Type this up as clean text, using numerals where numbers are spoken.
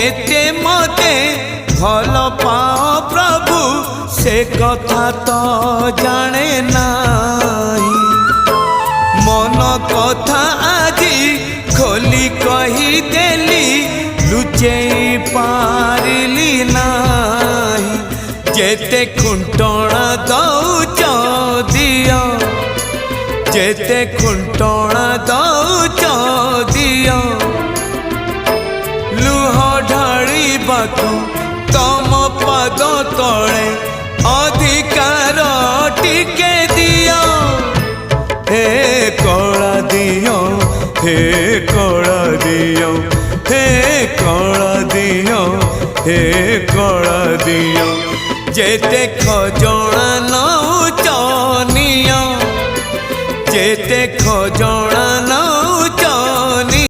केते मते भल पाओ प्रभु से कथा तो जाने नाही। मन कथा आजी खोली कही देली लुचे पारिली नाही। जेते खुंटणा दौच दिया जेते खुंटणा दौच दिया लुह ढाड़ी बाकू तम पद तले अधिकार टिके दिया। हे कला दियो हे कला दियो हे कला दियो हे कला दियो। जेते खजणा नौच नियो जेते खजणा